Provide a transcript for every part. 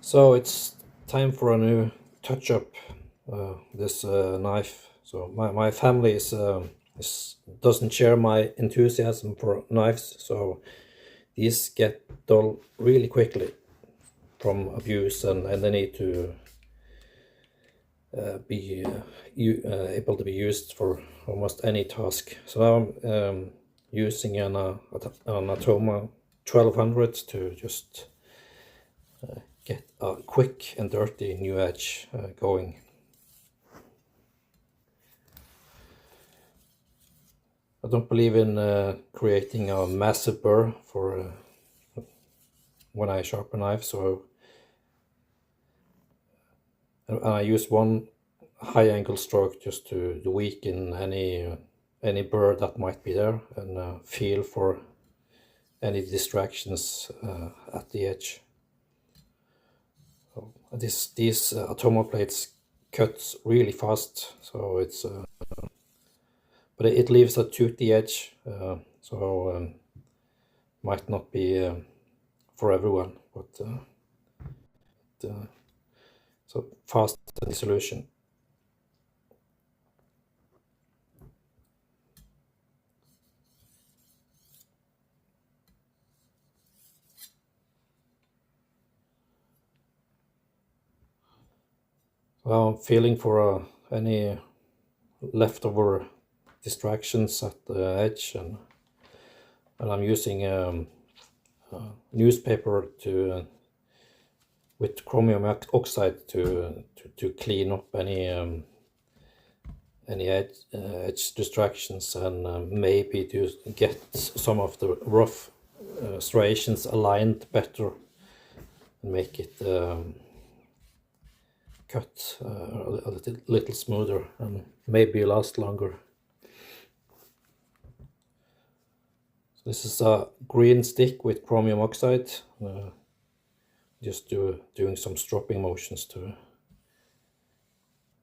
So it's time for a new touch-up this knife. So my family doesn't share my enthusiasm for knives, so these get dull really quickly from abuse, and they need to be able to be used for almost any task. So now I'm using an Atoma 1200 to just get a quick and dirty new edge going. I don't believe in creating a massive burr for when I sharpen knives, so I use one high angle stroke just to weaken any burr that might be there, and feel for any distractions at the edge. So these Atoma plates cut really fast, so it's but it leaves a toothy edge, so might not be for everyone, but so fast dissolution. So I'm feeling for any leftover distractions at the edge, and I'm using newspaper with chromium oxide to clean up any edge distractions, and maybe to get some of the rough striations aligned better and make it cut a little smoother and maybe last longer. So this is a green stick with chromium oxide. Just doing some stropping motions to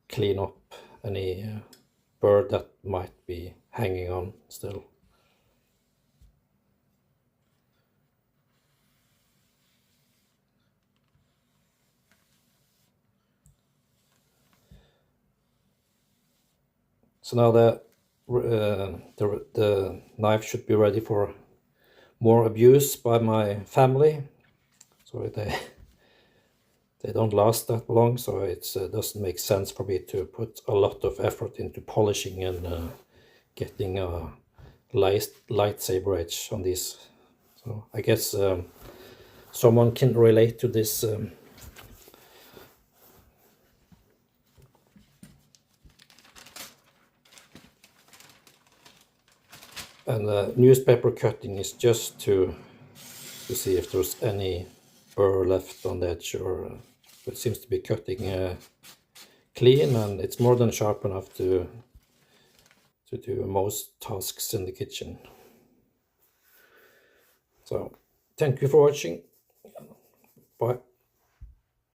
clean up any burr that might be hanging on still. So now the knife should be ready for more abuse by my family. So they don't last that long, so it doesn't make sense for me to put a lot of effort into polishing and getting a lightsaber edge on these. So I guess someone can relate to this. And newspaper cutting is just to see if there's any burr left on the edge, or it seems to be cutting clean, and it's more than sharp enough to do most tasks in the kitchen. So thank you for watching. Bye.